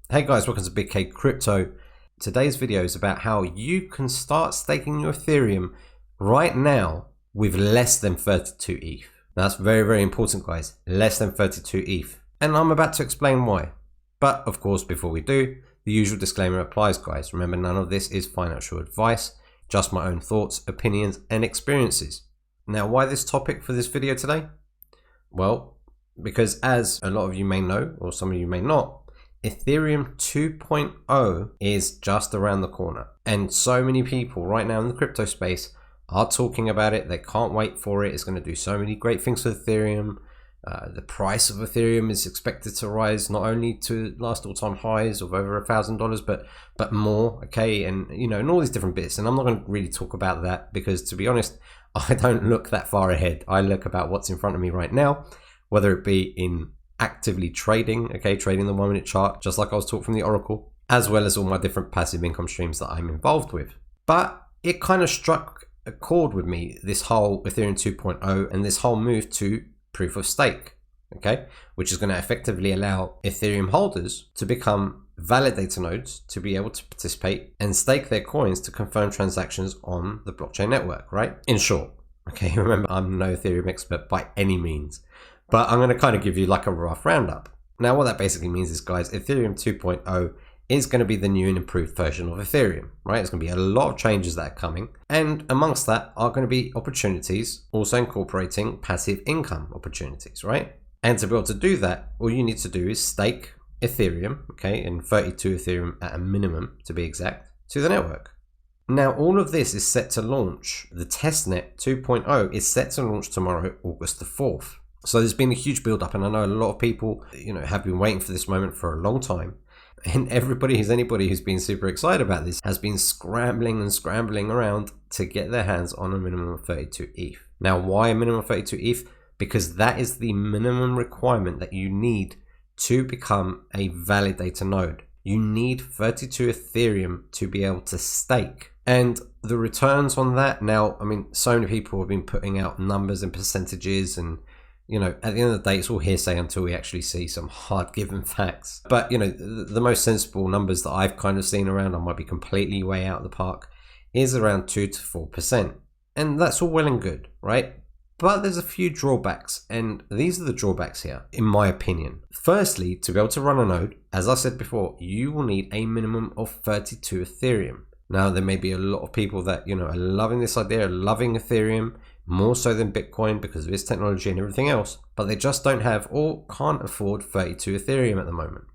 Hey guys, welcome to BigK Crypto. Today's video is about how you can start staking your Ethereum right now with less than 32 ETH. That's very important, guys. Less than 32 ETH. And I'm about to explain why. But of course, before we do, the usual disclaimer applies, guys. Remember, none of this is financial advice, just my own thoughts, opinions, and experiences. Now, why this topic for this video today? Well, because as a lot of you may know, or some of you may not, Ethereum 2.0 is just around the corner. And so many people right now in the crypto space are talking about it. They can't wait for it. It's going to do so many great things for Ethereum. The price of Ethereum is expected to rise not only to last all-time highs of over $1,000, but more. Okay, and and all these different bits. And I'm not going to really talk about that because, to be honest, I don't look that far ahead. I look about what's in front of me right now, whether it be in actively trading, trading the 1 minute chart, just like I was taught from the Oracle, as well as all my different passive income streams that I'm involved with. But it kind of struck a chord with me, this whole Ethereum 2.0 and this whole move to proof of stake, which is going to effectively allow Ethereum holders to become validator nodes to be able to participate and stake their coins to confirm transactions on the blockchain network, right? In short, remember, I'm no Ethereum expert by any means, but I'm going to kind of give you like a rough roundup. Now, what that basically means is, guys, Ethereum 2.0 is going to be the new and improved version of Ethereum, right? It's going to be a lot of changes that are coming. And amongst that are going to be opportunities also incorporating passive income opportunities, right? And to be able to do that, all you need to do is stake Ethereum, and 32 Ethereum at a minimum, to be exact, to the network. Now, all of this is set to launch. The testnet 2.0 is set to launch tomorrow, August the 4th. So there's been a huge build up, and I know a lot of people, have been waiting for this moment for a long time. And anybody who's been super excited about this has been scrambling around to get their hands on a minimum of 32 ETH. Now, why a minimum of 32 ETH? Because that is the minimum requirement that you need to become a validator node. You need 32 Ethereum to be able to stake. And the returns on that, now, so many people have been putting out numbers and percentages, and at the end of the day, it's all hearsay until we actually see some hard given facts. But, the most sensible numbers that I've kind of seen around, I might be completely way out of the park, is around 2 to 4%. And that's all well and good, right? But there's a few drawbacks, and these are the drawbacks here, in my opinion. Firstly, to be able to run a node, as I said before, you will need a minimum of 32 Ethereum. Now, there may be a lot of people that, are loving this idea, loving Ethereum, more so than Bitcoin because of its technology and everything else, but they just don't have or can't afford 32 Ethereum at the moment,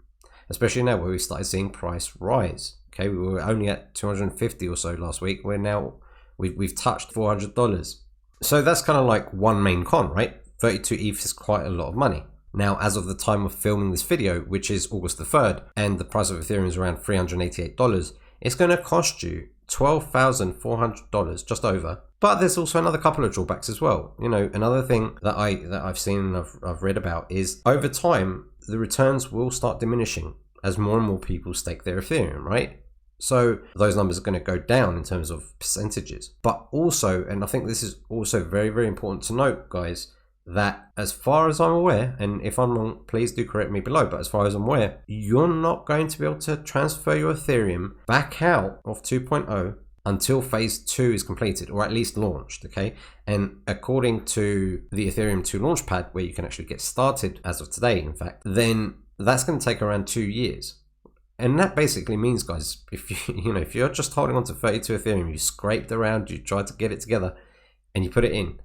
especially now where we started seeing price rise. We were only at 250 or so last week. We've touched $400. So that's kind of like one main con, right? 32 ETH is quite a lot of money. Now, as of the time of filming this video, which is August the 3rd, and the price of Ethereum is around $388, it's going to cost you $12,400, just over. But there's also another couple of drawbacks as well. Another thing that I've seen and I've read about is over time, the returns will start diminishing as more and more people stake their Ethereum, right? So those numbers are going to go down in terms of percentages. But also, and I think this is also very important to note, guys, that as far as I'm aware, and if I'm wrong, please do correct me below, but as far as I'm aware, you're not going to be able to transfer your Ethereum back out of 2.0 until phase 2 is completed, or at least launched, And according to the Ethereum 2 Launchpad, where you can actually get started as of today, in fact, then that's going to take around 2 years. And that basically means, guys, if you're just holding on to 32 Ethereum, you scraped around, you tried to get it together, and you put it in,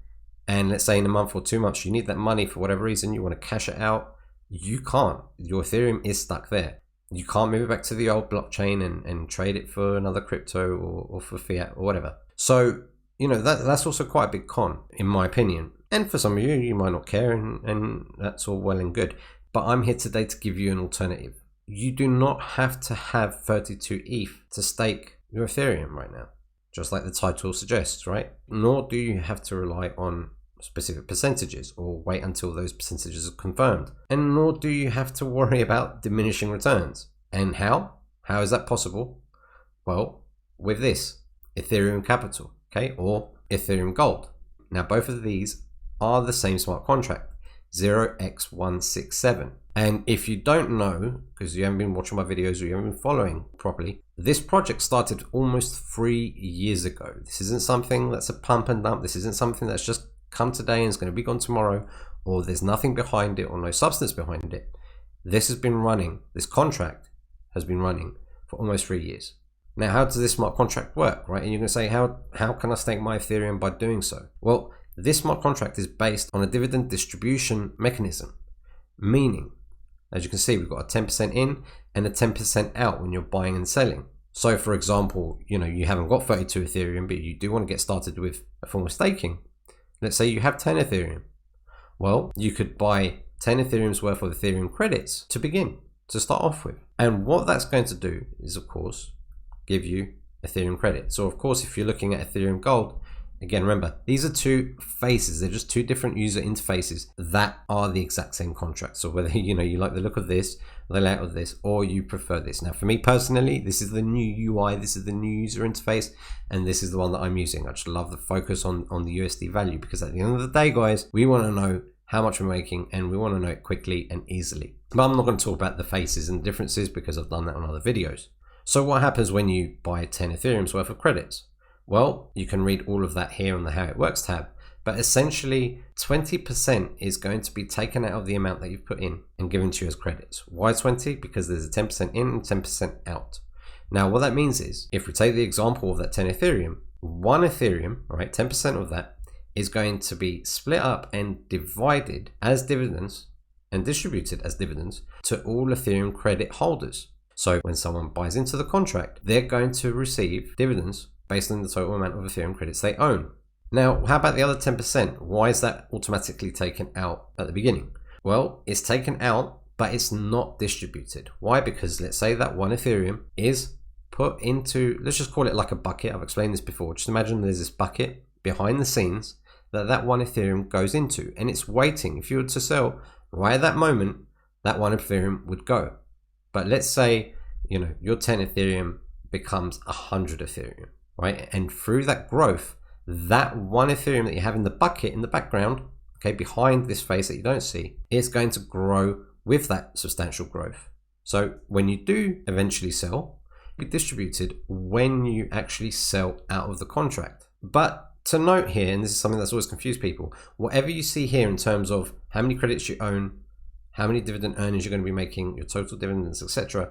and let's say in a month or 2 months, you need that money for whatever reason, you want to cash it out, you can't. Your Ethereum is stuck there. You can't move it back to the old blockchain and trade it for another crypto or for fiat or whatever. So, that's also quite a big con, in my opinion. And for some of you, you might not care, and that's all well and good. But I'm here today to give you an alternative. You do not have to have 32 ETH to stake your Ethereum right now, just like the title suggests, right? Nor do you have to rely on specific percentages or wait until those percentages are confirmed. And nor do you have to worry about diminishing returns. And how? How is that possible? Well, with this, ETHEREUM CAPITAL, or ETHEREUM GOLD. Now, both of these are the same smart contract, 0x167. And if you don't know, because you haven't been watching my videos or you haven't been following properly, this project started almost 3 years ago. This isn't something that's a pump and dump. This isn't something that's just come today and is going to be gone tomorrow, or there's nothing behind it or no substance behind it. This has been running, this contract has been running for almost 3 years. Now, how does this smart contract work, right? And you're going to say, how can I stake my Ethereum by doing so? Well, this smart contract is based on a dividend distribution mechanism, meaning, as you can see, we've got a 10% in and a 10% out when you're buying and selling. So for example, you haven't got 32 Ethereum, but you do want to get started with a form of staking. Let's say you have 10 Ethereum. Well, you could buy 10 Ethereum's worth of Ethereum credits to begin, to start off with. And what that's going to do is, of course, give you Ethereum credit. So of course, if you're looking at Ethereum Gold, again, remember, these are two faces. They're just two different user interfaces that are the exact same contract. So whether you like the look of this, the layout of this, or you prefer this. Now, for me personally, this is the new UI. This is the new user interface, and this is the one that I'm using. I just love the focus on the USD value, because at the end of the day, guys, we want to know how much we're making, and we want to know it quickly and easily. But I'm not going to talk about the faces and differences because I've done that on other videos. So what happens when you buy 10 Ethereum's worth of credits? Well, you can read all of that here on the How It Works tab, but essentially 20% is going to be taken out of the amount that you've put in and given to you as credits. Why 20? Because there's a 10% in and 10% out. Now, what that means is, if we take the example of that 10 Ethereum, 1 Ethereum, right, 10% of that is going to be split up and divided as dividends and distributed as dividends to all Ethereum credit holders. So when someone buys into the contract, they're going to receive dividends based on the total amount of Ethereum credits they own. Now, how about the other 10%? Why is that automatically taken out at the beginning? Well, it's taken out, but it's not distributed. Why? Because let's say that 1 Ethereum is put into, let's just call it like a bucket. I've explained this before. Just imagine there's this bucket behind the scenes that 1 Ethereum goes into, and it's waiting. If you were to sell right at that moment, that 1 Ethereum would go. But let's say, your 10 Ethereum becomes 100 Ethereum, right? And through that growth, that 1 Ethereum that you have in the bucket in the background, okay, behind this face that you don't see, is going to grow with that substantial growth. So when you do eventually sell, be distributed when you actually sell out of the contract. But to note here, and this is something that's always confused people, whatever you see here in terms of how many credits you own, how many dividend earnings you're going to be making, your total dividends, etc.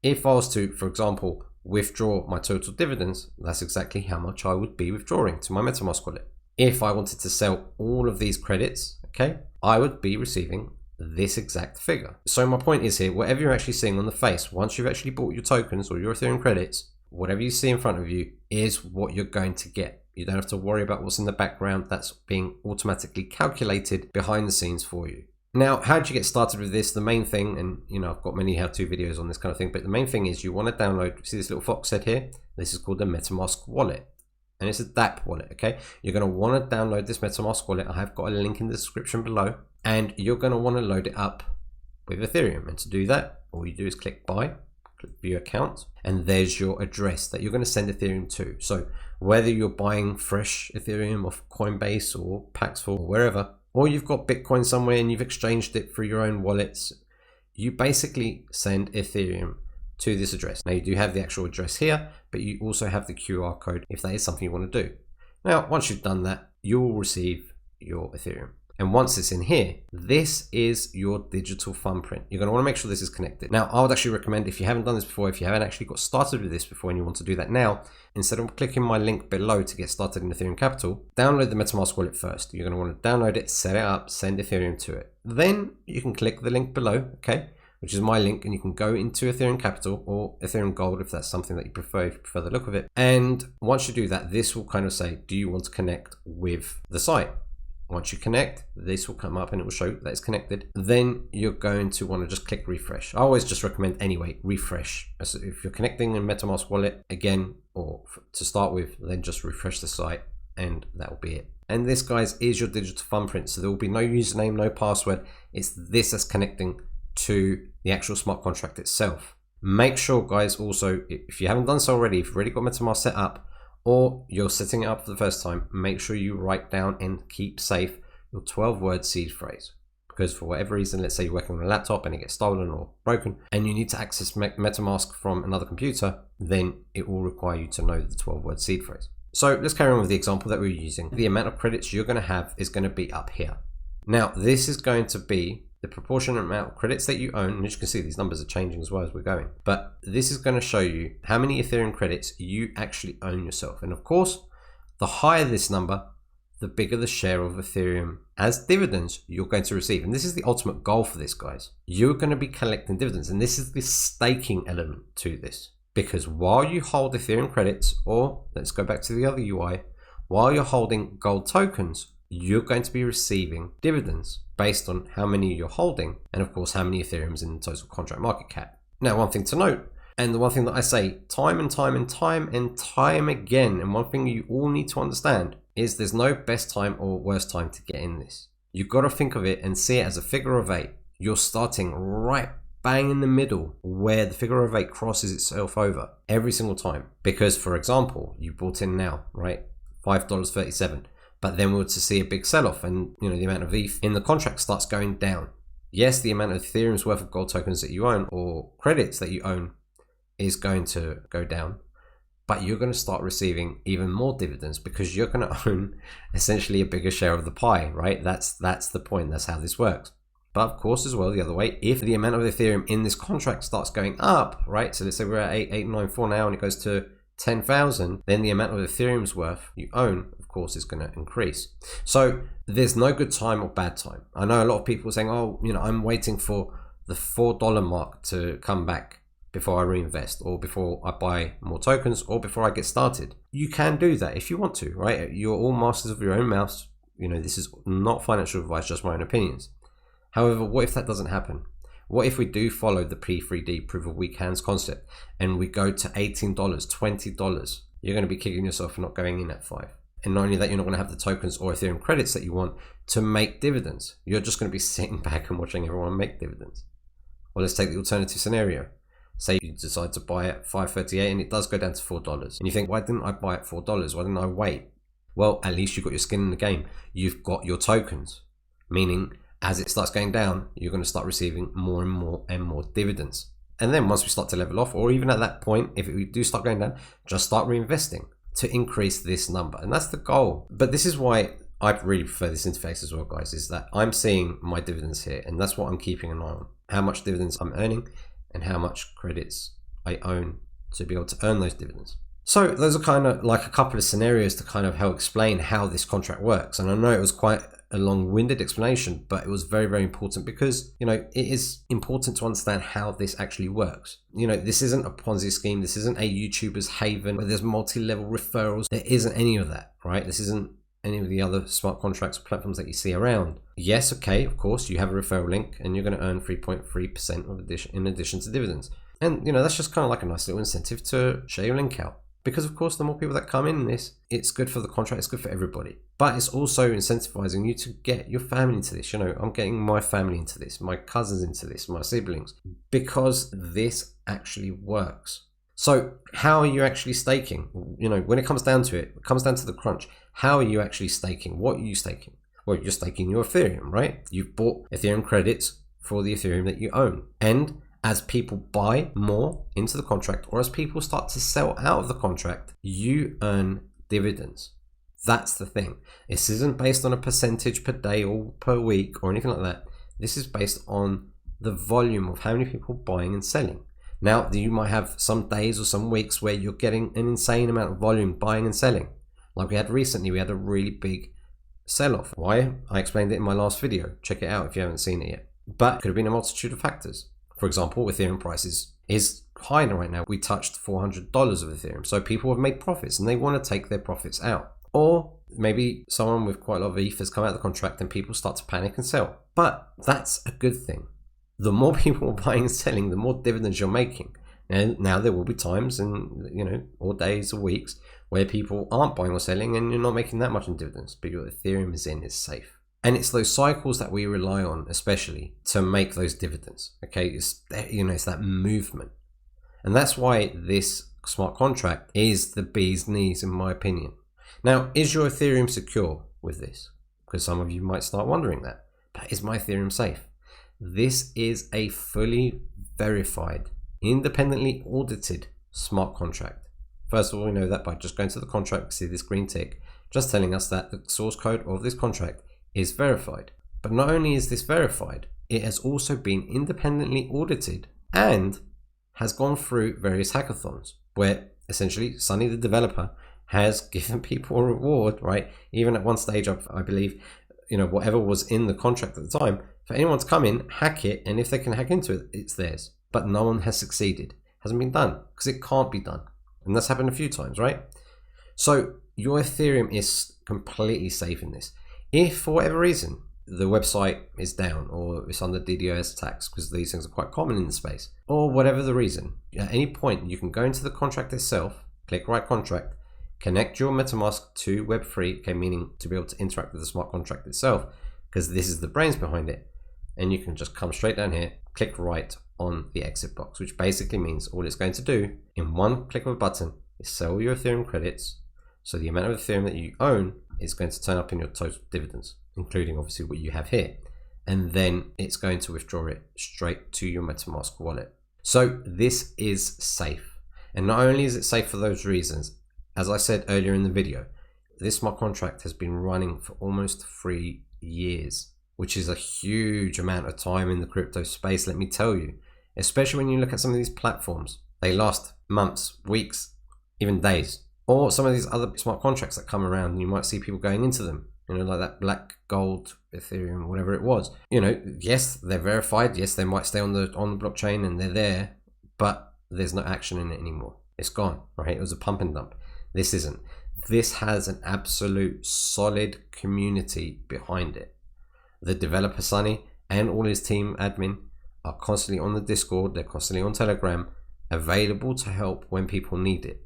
If I was to, for example, withdraw my total dividends, that's exactly how much I would be withdrawing to my Metamask wallet. If I wanted to sell all of these credits, okay, I would be receiving this exact figure. So my point is here, whatever you're actually seeing on the face, once you've actually bought your tokens or your Ethereum credits, whatever you see in front of you is what you're going to get. You don't have to worry about what's in the background. That's being automatically calculated behind the scenes for you. Now, how do you get started with this? The main thing, and I've got many how-to videos on this kind of thing, but the main thing is you want to download, see this little fox head here? This is called the Metamask Wallet, and it's a DApp wallet, okay? You're going to want to download this Metamask Wallet. I have got a link in the description below, and you're going to want to load it up with Ethereum. And to do that, all you do is click buy, click view account, and there's your address that you're going to send Ethereum to. So whether you're buying fresh Ethereum off Coinbase or Paxful or wherever, or you've got Bitcoin somewhere and you've exchanged it for your own wallets, you basically send Ethereum to this address. Now you do have the actual address here, but you also have the QR code if that is something you want to do. Now, once you've done that, you will receive your Ethereum. And once it's in here, this is your digital thumbprint. You're going to want to make sure this is connected. Now, I would actually recommend, if you haven't done this before, if you haven't actually got started with this before and you want to do that now, instead of clicking my link below to get started in Ethereum Capital, download the Metamask wallet first. You're going to want to download it, set it up, send Ethereum to it. Then you can click the link below, okay, which is my link, and you can go into Ethereum Capital or Ethereum Gold if that's something that you prefer, if you prefer the look of it. And once you do that, this will kind of say, do you want to connect with the site? Once you connect, this will come up and it will show that it's connected. Then you're going to want to just click refresh. I always just recommend anyway, refresh. So if you're connecting in Metamask wallet again, or to start with, then just refresh the site and that will be it. And this, guys, is your digital thumbprint. So there will be no username, no password. It's this that's connecting to the actual smart contract itself. Make sure, guys, also, if you haven't done so already, if you've already got Metamask set up, or you're setting it up for the first time, make sure you write down and keep safe your 12-word seed phrase. because for whatever reason, let's say you're working on a laptop and it gets stolen or broken and you need to access Metamask from another computer, then it will require you to know the 12-word seed phrase. So let's carry on with the example that we're using. The amount of credits you're going to have is going to be up here. Now, this is going to be the proportionate amount of credits that you own. And as you can see, these numbers are changing as well as we're going. But this is going to show you how many Ethereum credits you actually own yourself. And of course, the higher this number, the bigger the share of Ethereum as dividends you're going to receive. And this is the ultimate goal for this, guys. You're going to be collecting dividends. And this is the staking element to this. Because while you hold Ethereum credits, or let's go back to the other UI, while you're holding gold tokens, you're going to be receiving dividends based on how many you're holding, and of course how many Ethereum's in the total contract market cap. Now, one thing to note, and the one thing that I say time and time again, and one thing you all need to understand is there's no best time or worst time to get in this. You've got to think of it and see it as a figure of 8. You're starting right bang in the middle where the figure of 8 crosses itself over every single time. Because, for example, you bought in now, right? $5.37. But then we're to see a big sell-off and, you know, the amount of ETH in the contract starts going down. Yes, the amount of Ethereum's worth of gold tokens that you own or credits that you own is going to go down. But you're going to start receiving even more dividends because you're going to own essentially a bigger share of the pie, right? That's the point. That's how this works. But of course, as well, the other way, if the amount of Ethereum in this contract starts going up, right? So let's say we're at 8,894 now and it goes to 10,000, then the amount of Ethereum's worth you own, of course, is going to increase. So there's no good time or bad time. I know a lot of people saying, oh, you know, I'm waiting for the $4 mark to come back before I reinvest, or before I buy more tokens, or before I get started. You can do that if you want to, right? You're all masters of your own mouse. You know, this is not financial advice, just my own opinions. However, what if that doesn't happen? What if we do follow the P3D, proof of weak hands concept, and we go to $18, $20? You're going to be kicking yourself for not going in at 5. And not only that, you're not going to have the tokens or Ethereum credits that you want to make dividends. You're just going to be sitting back and watching everyone make dividends. Well, let's take the alternative scenario. Say you decide to buy at $5.38 and it does go down to $4. And you think, why didn't I buy at $4? Why didn't I wait? Well, at least you've got your skin in the game. You've got your tokens, meaning as it starts going down, you're going to start receiving more and more dividends. And then once we start to level off, or even at that point, if we do start going down, just start reinvesting to increase this number. And that's the goal. But this is why I really prefer this interface as well, guys, is that I'm seeing my dividends here. And that's what I'm keeping an eye on. How much dividends I'm earning and how much credits I own to be able to earn those dividends. So those are kind of like a couple of scenarios to kind of help explain how this contract works. And I know it was quite a long-winded explanation, but it was very, very important because, you know, it is important to understand how this actually works. You know, this isn't a Ponzi scheme. This isn't a YouTuber's haven where there's multi-level referrals. There isn't any of that, right? This isn't any of the other smart contracts or platforms that you see around. Yes, okay, of course, you have a referral link and you're going to earn 3.3% in addition to dividends. And, you know, that's just kind of like a nice little incentive to share your link out. Because, of course, the more people that come in this, it's good for the contract, it's good for everybody. But it's also incentivizing you to get your family into this. You know, I'm getting my family into this, my cousins into this, my siblings, because this actually works. So how are you actually staking? You know, when it comes down to it, it comes down to the crunch. How are you actually staking? What are you staking? Well, you're staking your Ethereum, right? You've bought Ethereum credits for the Ethereum that you own. And as people buy more into the contract, or as people start to sell out of the contract, you earn dividends. That's the thing. This isn't based on a percentage per day or per week or anything like that. This is based on the volume of how many people buying and selling. Now, you might have some days or some weeks where you're getting an insane amount of volume buying and selling. Like we had recently, we had a really big sell-off. Why? I explained it in my last video. Check it out if you haven't seen it yet. But it could have been a multitude of factors. For example, Ethereum prices is high right now. We touched $400 of Ethereum. So people have made profits and they want to take their profits out. Or maybe someone with quite a lot of ETH has come out of the contract and people start to panic and sell. But that's a good thing. The more people are buying and selling, the more dividends you're making. And now there will be times and, you know, or days or weeks where people aren't buying or selling and you're not making that much in dividends, but your Ethereum is safe. And it's those cycles that we rely on, especially to make those dividends. Okay, it's that movement, and that's why this smart contract is the bee's knees, in my opinion. Now, is your Ethereum secure with this? Because some of you might start wondering that. But is my Ethereum safe? This is a fully verified, independently audited smart contract. First of all, we know that by just going to the contract, see this green tick, just telling us that the source code of this contract is verified. But not only is this verified, it has also been independently audited and has gone through various hackathons where essentially Sunny the developer has given people a reward, right? Even at one stage of, I believe, whatever was in the contract at the time, for anyone to come in, hack it, and if they can hack into it, it's theirs. But no one has succeeded. Hasn't been done because it can't be done. And that's happened a few times, right? So your Ethereum is completely safe in this. If for whatever reason the website is down or it's under DDoS attacks, because these things are quite common in the space, or whatever the reason, at any point you can go into the contract itself, click write contract, connect your MetaMask to Web3, okay, meaning to be able to interact with the smart contract itself, because this is the brains behind it, and you can just come straight down here, click write on the exit box, which basically means all it's going to do in one click of a button is sell your Ethereum credits. So the amount of Ethereum that you own is going to turn up in your total dividends, including obviously what you have here. And then it's going to withdraw it straight to your MetaMask wallet. So this is safe. And not only is it safe for those reasons, as I said earlier in the video, this smart contract has been running for almost 3 years, which is a huge amount of time in the crypto space, let me tell you. Especially when you look at some of these platforms, they last months, weeks, even days. Or some of these other smart contracts that come around and you might see people going into them, like that black gold Ethereum, whatever it was. Yes, they're verified. Yes, they might stay on the blockchain and they're there, but there's no action in it anymore. It's gone, right? It was a pump and dump. This isn't. This has an absolute solid community behind it. The developer Sunny and all his team admin are constantly on the Discord. They're constantly on Telegram, available to help when people need it.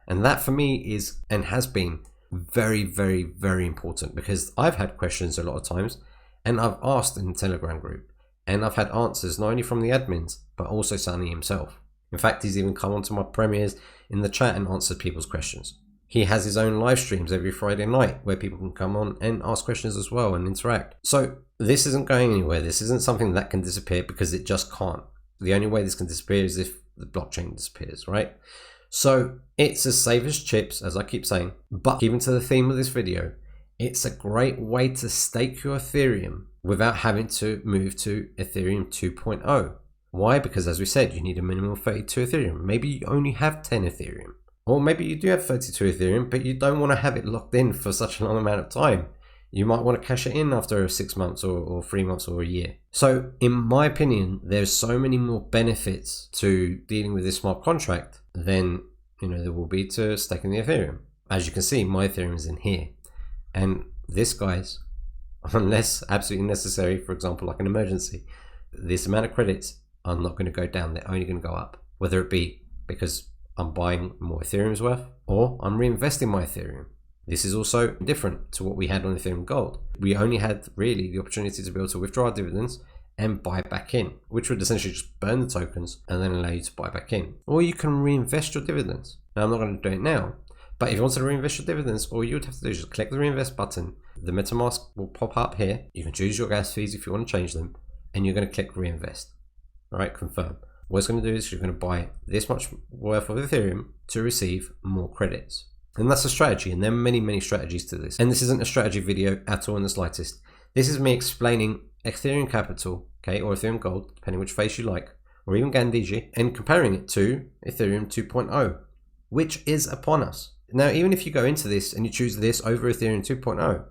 And that for me is and has been very, very, very important, because I've had questions a lot of times and I've asked in the Telegram group and I've had answers not only from the admins, but also Sunny himself. In fact, he's even come onto my premieres in the chat and answered people's questions. He has his own live streams every Friday night where people can come on and ask questions as well and interact. So this isn't going anywhere. This isn't something that can disappear, because it just can't. The only way this can disappear is if the blockchain disappears, right? So it's as safe as chips, as I keep saying, but keeping to the theme of this video, it's a great way to stake your Ethereum without having to move to Ethereum 2.0. Why? Because as we said, you need a minimum of 32 Ethereum. Maybe you only have 10 Ethereum. Or maybe you do have 32 Ethereum, but you don't want to have it locked in for such a long amount of time. You might want to cash it in after 6 months or 3 months or a year. So in my opinion, there's so many more benefits to dealing with this smart contract than there will be to staking the Ethereum. As you can see, my Ethereum is in here. And this, guys, unless absolutely necessary, for example, like an emergency, this amount of credits are not going to go down. They're only going to go up, whether it be because I'm buying more Ethereum's worth or I'm reinvesting my Ethereum. This is also different to what we had on Ethereum Gold. We only had really the opportunity to be able to withdraw our dividends and buy back in, which would essentially just burn the tokens and then allow you to buy back in. Or you can reinvest your dividends. Now, I'm not going to do it now, but if you want to reinvest your dividends, all you would have to do is just click the reinvest button. The MetaMask will pop up here. You can choose your gas fees if you want to change them, and you're going to click reinvest. All right, confirm. What it's going to do is you're going to buy this much worth of Ethereum to receive more credits. And that's a strategy, and there are many, many strategies to this. And this isn't a strategy video at all in the slightest. This is me explaining ETHEREUM Capital, okay, or Ethereum Gold, depending which face you like, or even Gandiji, and comparing it to Ethereum 2.0, which is upon us. Now, even if you go into this and you choose this over Ethereum 2.0,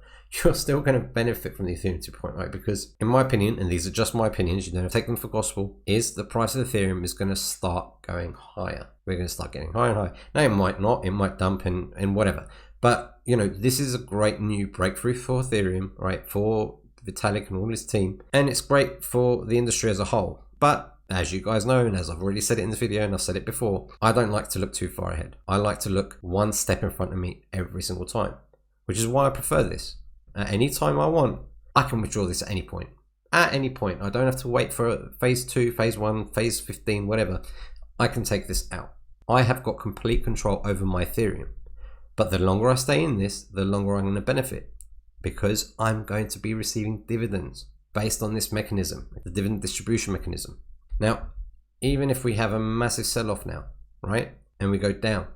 you're still going to benefit from the Ethereum 2.0, because in my opinion, and these are just my opinions, you don't take them for gospel, is the price of Ethereum is going to start going higher. We're going to start getting higher and higher. Now, it might not, it might dump and whatever. But, this is a great new breakthrough for Ethereum, right? For Vitalik and all his team. And it's great for the industry as a whole. But as you guys know, and as I've already said it in this video and I've said it before, I don't like to look too far ahead. I like to look one step in front of me every single time, which is why I prefer this. At any time I want, I can withdraw this at any point. At any point. I don't have to wait for phase 2, phase 1, phase 15, whatever. I can take this out. I have got complete control over my Ethereum. But the longer I stay in this, the longer I'm going to benefit, because I'm going to be receiving dividends. based on this mechanism, the dividend distribution mechanism. Now, even if we have a massive sell-off now, right, and we go down,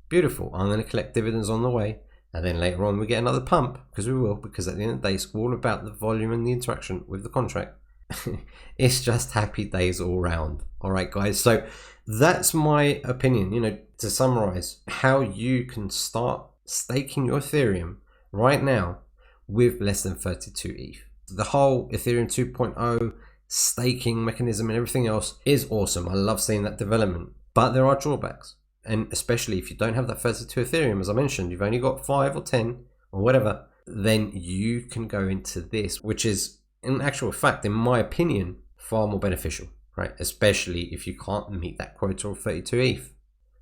beautiful, I'm going to collect dividends on the way, and then later on we get another pump, because we will, because at the end of the day it's all about the volume and the interaction with the contract. It's just happy days all round. All right, guys, so that's my opinion. You know, to summarize how you can start staking your Ethereum right now with less than 32 ETH. The whole Ethereum 2.0 staking mechanism and everything else is awesome. I love seeing that development, but there are drawbacks. And especially if you don't have that 32 Ethereum, as I mentioned, you've only got 5 or 10 or whatever, then you can go into this, which is in actual fact, in my opinion, far more beneficial, right? Especially if you can't meet that quota of 32 ETH.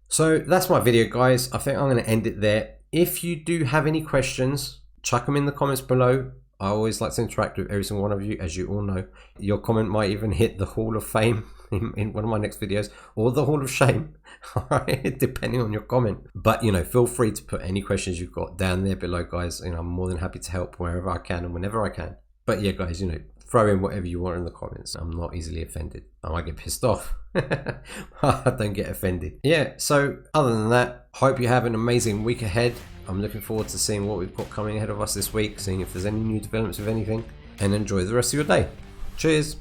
So that's my video, guys. I think I'm going to end it there. If you do have any questions, chuck them in the comments below. I always like to interact with every single one of you, as you all know. Your comment might even hit the Hall of Fame in one of my next videos, or the Hall of Shame, all right, depending on your comment. But, you know, feel free to put any questions you've got down there below, guys. You know, I'm more than happy to help wherever I can and whenever I can. But yeah, guys, you know, throw in whatever you want in the comments. I'm not easily offended. I might get pissed off. I don't get offended. Yeah, so other than that, hope you have an amazing week ahead. I'm looking forward to seeing what we've got coming ahead of us this week, seeing if there's any new developments with anything, and enjoy the rest of your day. Cheers.